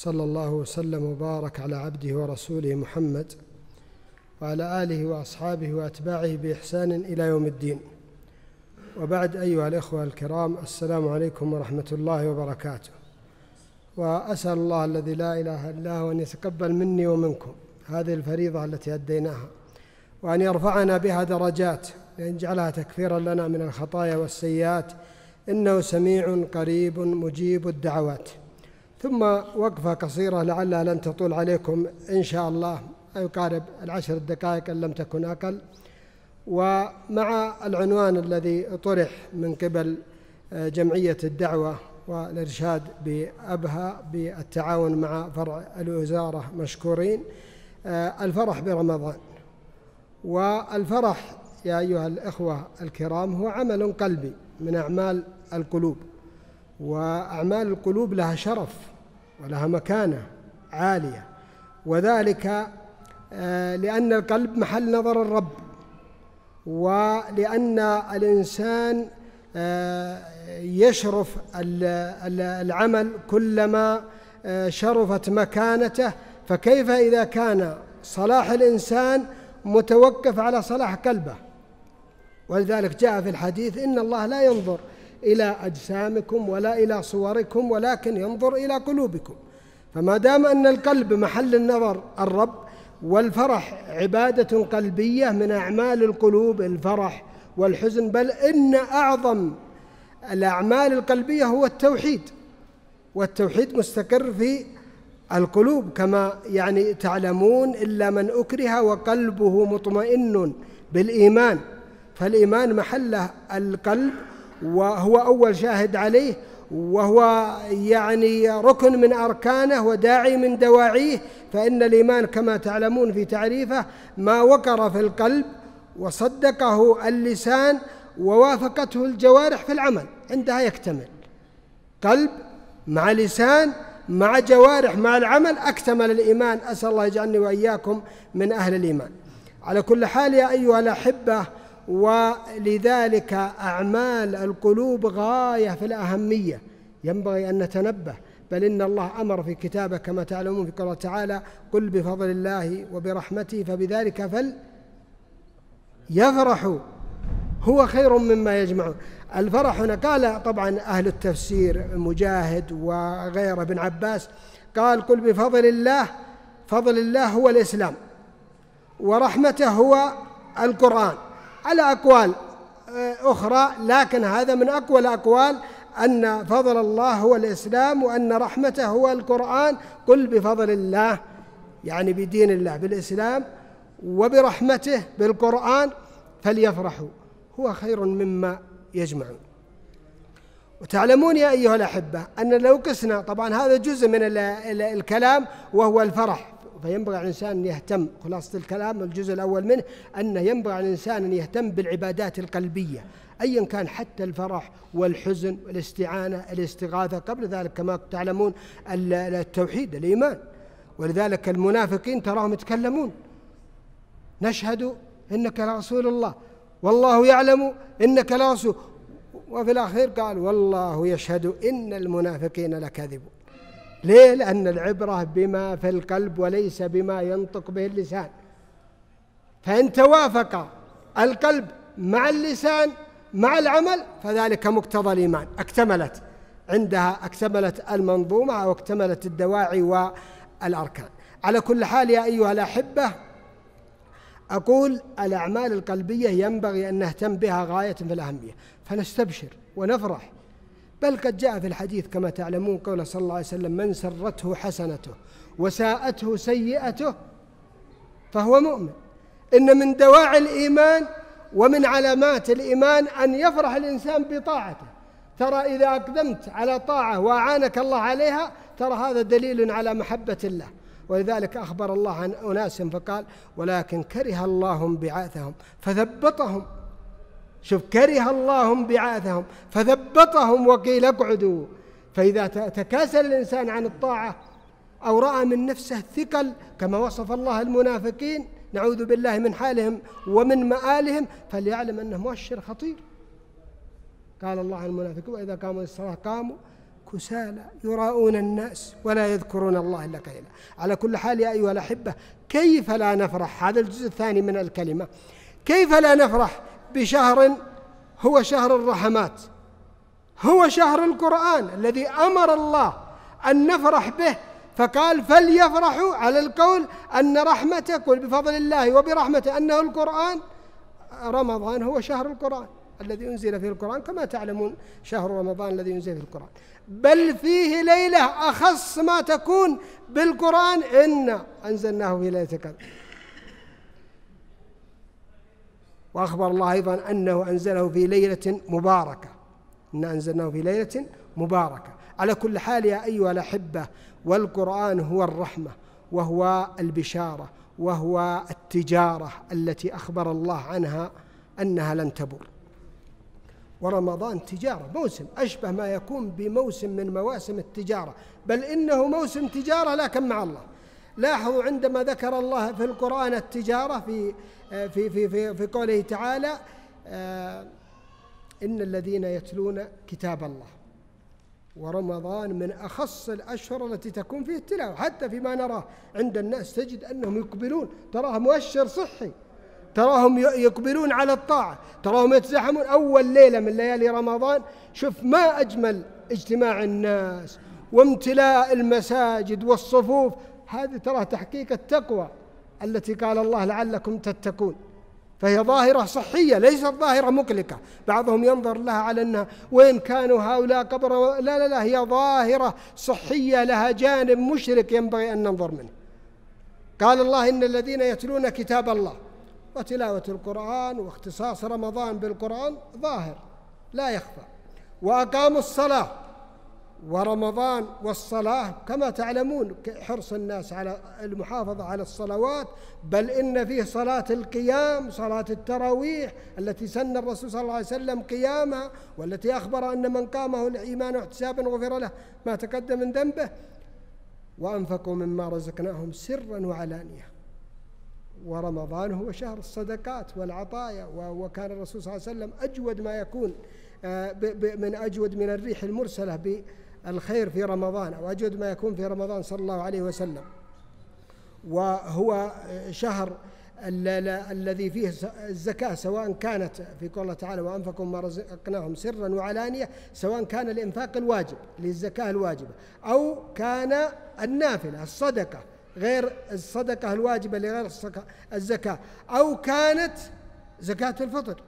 صلى الله وسلم وبارك على عبده ورسوله محمد وعلى آله وأصحابه وأتباعه بإحسان إلى يوم الدين. وبعد، أيها الإخوة الكرام، السلام عليكم ورحمة الله وبركاته. وأسأل الله الذي لا إله إلا هو أن يتقبل مني ومنكم هذه الفريضة التي أديناها، وأن يرفعنا بها درجات، وأن يجعلها تكفيرا لنا من الخطايا والسيئات، إنه سميع قريب مجيب الدعوات. ثم وقفة قصيرة لعلها لن تطول عليكم إن شاء الله، يقارب 10 دقائق إن لم تكن أقل، ومع العنوان الذي طرح من قبل جمعية الدعوة والإرشاد بأبها بالتعاون مع فرع الوزارة مشكورين، الفرح برمضان. والفرح يا أيها الإخوة الكرام هو عمل قلبي من أعمال القلوب، وأعمال القلوب لها شرف ولها مكانة عالية، وذلك لأن القلب محل نظر الرب، ولأن الإنسان يشرف العمل كلما شرفت مكانته، فكيف إذا كان صلاح الإنسان متوقف على صلاح قلبه؟ ولذلك جاء في الحديث: إن الله لا ينظر إلى أجسامكم ولا إلى صوركم ولكن ينظر إلى قلوبكم. فما دام أن القلب محل النظر الرب، والفرح عبادة قلبية من أعمال القلوب، الفرح والحزن، بل إن أعظم الأعمال القلبية هو التوحيد، والتوحيد مستقر في القلوب كما تعلمون: إلا من أكره وقلبه مطمئن بالإيمان. فالإيمان محله القلب، وهو أول شاهد عليه، وهو ركن من أركانه وداعي من دواعيه. فإن الإيمان كما تعلمون في تعريفه ما وقر في القلب وصدقه اللسان ووافقته الجوارح في العمل، عندها يكتمل. قلب مع لسان مع جوارح مع العمل أكتمل الإيمان. أسأل الله يجعلني وإياكم من أهل الإيمان. على كل حال يا أيها الأحبة، ولذلك أعمال القلوب غاية في الأهمية، ينبغي أن نتنبه. بل إن الله أمر في كتابه كما تعلمون في قوله تعالى: قل بفضل الله وبرحمته فبذلك فليفرحوا هو خير مما يجمعون. الفرح هنا قال طبعا أهل التفسير مجاهد وغيره ابن عباس، قال: قل بفضل الله، فضل الله هو الإسلام، ورحمته هو القرآن، على أقوال أخرى، لكن هذا من أقوى الأقوال أن فضل الله هو الإسلام وأن رحمته هو القرآن. قل بفضل الله يعني بدين الله بالإسلام، وبرحمته بالقرآن، فليفرحوا هو خير مما يجمعون. وتعلمون يا أيها الأحبة أن لو قسنا، طبعا هذا جزء من الكلام وهو الفرح، فينبغي على الإنسان أن يهتم. خلاصة الكلام الجزء الأول منه أنه ينبغي على الإنسان أن يهتم بالعبادات القلبية أيا كان، حتى الفرح والحزن والاستعانة الاستغاثة، قبل ذلك كما تعلمون التوحيد الإيمان. ولذلك المنافقين تراهم يتكلمون: نشهد إنك لرسول الله، والله يعلم إنك لرسول، وفي الأخير قال: والله يشهد إن المنافقين لكاذبون. ليه؟ لأن العبرة بما في القلب وليس بما ينطق به اللسان. فإن توافق القلب مع اللسان مع العمل فذلك مقتضى الإيمان، اكتملت عندها، اكتملت المنظومة واكتملت الدواعي والأركان. على كل حال يا أيها الأحبة، أقول الأعمال القلبية ينبغي أن نهتم بها غاية في الأهمية، فنستبشر ونفرح. بل قد جاء في الحديث كما تعلمون قول صلى الله عليه وسلم: من سرته حسنته وساءته سيئته فهو مؤمن. إن من دواعي الإيمان ومن علامات الإيمان أن يفرح الإنسان بطاعته. ترى إذا أقدمت على طاعة وأعانك الله عليها، ترى هذا دليل على محبة الله. ولذلك أخبر الله عن أناس فقال: ولكن كره الله بعاثهم فثبطهم. شوف، كره الله بعاثهم فثبطهم وقيل اقعدوا. فإذا تكاسل الإنسان عن الطاعة أو رأى من نفسه ثقل كما وصف الله المنافقين، نعوذ بالله من حالهم ومن مآلهم، فليعلم أنه مؤشر خطير. قال الله عن المنافقين: وإذا قاموا للصلاة قاموا كسالى يراءون الناس ولا يذكرون الله إلا قليلا. على كل حال يا أيها الأحبة، كيف لا نفرح؟ هذا الجزء الثاني من الكلمة. كيف لا نفرح بشهر هو شهر الرحمات، هو شهر القرآن الذي أمر الله أن نفرح به، فقال فليفرحوا، على القول أن رحمته، قل بفضل الله وبرحمته أنه القرآن. رمضان هو شهر القرآن الذي أنزل فيه القرآن، كما تعلمون شهر رمضان الذي أنزل فيه القرآن، بل فيه ليلة أخص ما تكون بالقرآن، إنا أنزلناه في ليلة القدر. وأخبر الله أيضا أنه أنزله في ليلة مباركة، إنا أنزلناه في ليلة مباركة. على كل حال يا أيها الأحبة، والقرآن هو الرحمة وهو البشارة وهو التجارة التي أخبر الله عنها أنها لن تبور. ورمضان تجارة، موسم أشبه ما يكون بموسم من مواسم التجارة، بل إنه موسم تجارة لكن مع الله. لاحظوا عندما ذكر الله في القرآن التجارة في قوله تعالى إن الذين يتلون كتاب الله، ورمضان من أخص الأشهر التي تكون فيه التلاوة. حتى فيما نراه عند الناس تجد أنهم يقبلون، تراه مؤشر صحي، تراهم يقبلون على الطاعة، تراهم يتزاحمون. أول ليلة من ليالي رمضان شوف ما أجمل اجتماع الناس وامتلاء المساجد والصفوف، هذه ترى تحقيق التقوى التي قال الله لعلكم تتقون. فهي ظاهرة صحية ليست ظاهرة مقلقة، بعضهم ينظر لها على أنها وين كانوا هؤلاء قبر، لا لا لا، هي ظاهرة صحية لها جانب مشرك ينبغي أن ننظر منه. قال الله إن الذين يتلون كتاب الله، وتلاوة القرآن واختصاص رمضان بالقرآن ظاهر لا يخفى. وأقاموا الصلاة، ورمضان والصلاة كما تعلمون حرص الناس على المحافظة على الصلوات، بل إن فيه صلاة القيام، صلاة التراويح التي سن الرسول صلى الله عليه وسلم قيامها، والتي أخبر أن من قامه الإيمان واحتسابا غفر له ما تقدم من ذنبه. وأنفقوا مما رزقناهم سرا وعلانية. ورمضان هو شهر الصدقات والعطايا، وكان الرسول صلى الله عليه وسلم أجود ما يكون، من أجود من الريح المرسلة بالخير في رمضان، أو أجود ما يكون في رمضان صلى الله عليه وسلم. وهو شهر الذي فيه الزكاة، سواء كانت في قول الله تعالى وأنفقوا ما رزقناهم سرا وعلانية، سواء كان الإنفاق الواجب للزكاة الواجبة، أو كان النافلة الصدقة غير الصدقة الواجبة لغير الزكاة، أو كانت زكاة الفطر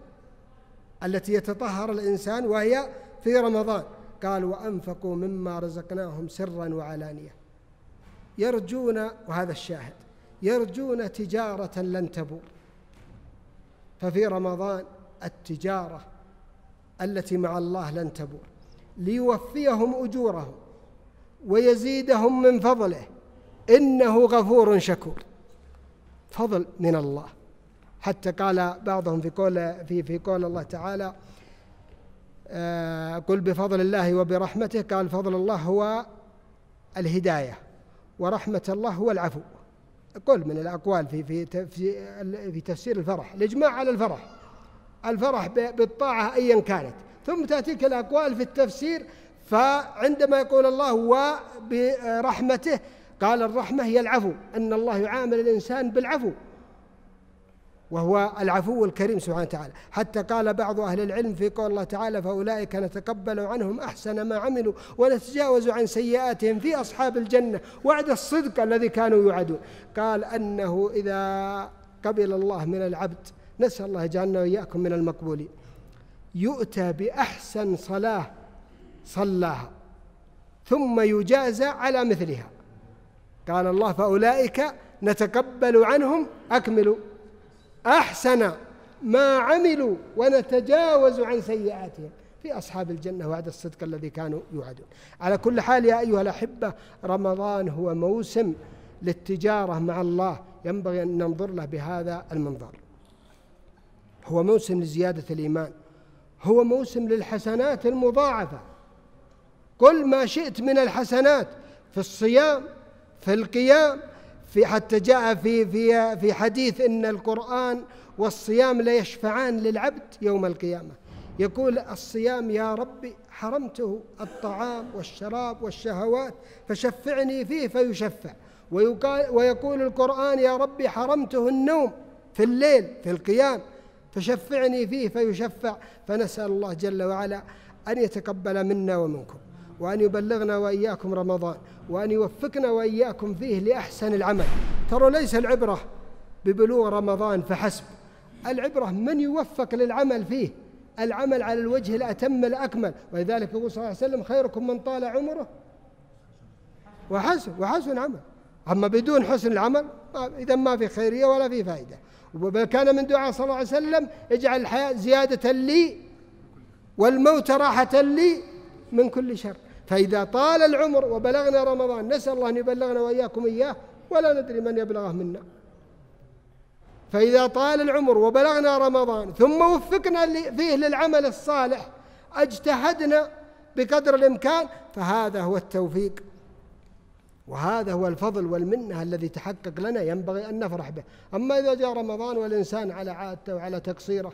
التي يتطهر الإنسان وهي في رمضان. قال وأنفقوا مما رزقناهم سرا وعلانية، يرجون، وهذا الشاهد، يرجون تجارة لن تبور. ففي رمضان التجارة التي مع الله لن تبور، ليوفيهم أجورهم ويزيدهم من فضله إنه غفور شكور. فضل من الله، حتى قال بعضهم في قول الله تعالى قل بفضل الله وبرحمته، قال فضل الله هو الهداية، ورحمة الله هو العفو. قل من الأقوال في تفسير الفرح، الإجماع على الفرح بالطاعة أيا كانت. ثم تأتيك الأقوال في التفسير، فعندما يقول الله وبرحمته قال الرحمة هي العفو، أن الله يعامل الإنسان بالعفو، وهو العفو الكريم سبحانه وتعالى. حتى قال بعض أهل العلم في قول الله تعالى فأولئك نتقبل عنهم أحسن ما عملوا ونتجاوز عن سيئاتهم في أصحاب الجنة وعد الصدق الذي كانوا يوعدون. قال أنه إذا قبل الله من العبد، نسأل الله يجعلنا وإياكم من المقبولين، يؤتى بأحسن صلاة صلاها ثم يجازى على مثلها. قال الله فأولئك نتقبل عنهم أكملوا أحسن ما عملوا ونتجاوز عن سيئاتهم في أصحاب الجنة وعد الصدق الذي كانوا يوعدون. على كل حال يا أيها الأحبة، رمضان هو موسم للتجارة مع الله، ينبغي أن ننظر له بهذا المنظار. هو موسم لزيادة الإيمان، هو موسم للحسنات المضاعفة، كل ما شئت من الحسنات في الصيام، في القيام، حتى جاء في حديث إن القرآن والصيام لا يشفعان للعبد يوم القيامة. يقول الصيام يا ربي حرمته الطعام والشراب والشهوات فشفعني فيه فيشفع. ويقول القرآن: يا ربي حرمته النوم في الليل في القيام فشفعني فيه فيشفع. فنسأل الله جل وعلا أن يتقبل منا ومنكم، وأن يبلغنا وإياكم رمضان، وأن يوفقنا وإياكم فيه لأحسن العمل. ترى ليس العبرة ببلوغ رمضان فحسب، العبرة من يوفق للعمل فيه، العمل على الوجه الأتم الأكمل. ولذلك يقول صلى الله عليه وسلم: خيركم من طال عمره وحسن عمل. أما بدون حسن العمل إذا ما في خيرية ولا في فائدة. وكان من دعاء صلى الله عليه وسلم: اجعل الحياة زيادة لي والموت راحة لي من كل شر. فإذا طال العمر وبلغنا رمضان، نسأل الله أن يبلغنا وإياكم إياه، ولا ندري من يبلغه منا. فإذا طال العمر وبلغنا رمضان ثم وفقنا فيه للعمل الصالح، اجتهدنا بقدر الإمكان، فهذا هو التوفيق، وهذا هو الفضل والمنة الذي تحقق لنا، ينبغي أن نفرح به. أما إذا جاء رمضان والإنسان على عادته وعلى تقصيره،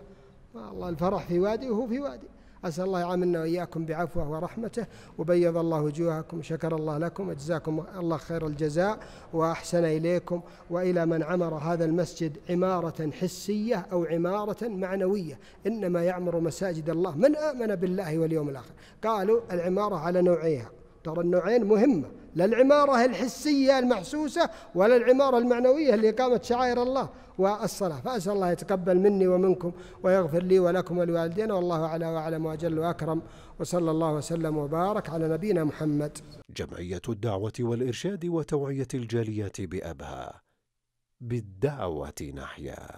والله الفرح في وادي وهو في وادي. أسأل الله يعاملنا وإياكم بعفوه ورحمته، وبيض الله وجوهكم، شكر الله لكم، أجزاكم الله خير الجزاء وأحسن إليكم. وإلى من عمر هذا المسجد عمارة حسية أو عمارة معنوية: إنما يعمر مساجد الله من آمن بالله واليوم الآخر. قالوا العمارة على نوعيها، ترى النوعين مهمة، لا العمارة الحسية المحسوسة ولا العمارة المعنوية اللي قامت شعائر الله والصلاة. فأسأل الله يتقبل مني ومنكم ويغفر لي ولكم ولوالدينا، والله أعلى وأعلم وأجل وأكرم، وصلى الله وسلم وبارك على نبينا محمد. جمعية الدعوة والإرشاد وتوعية الجاليات بأبها، بالدعوة نحيا.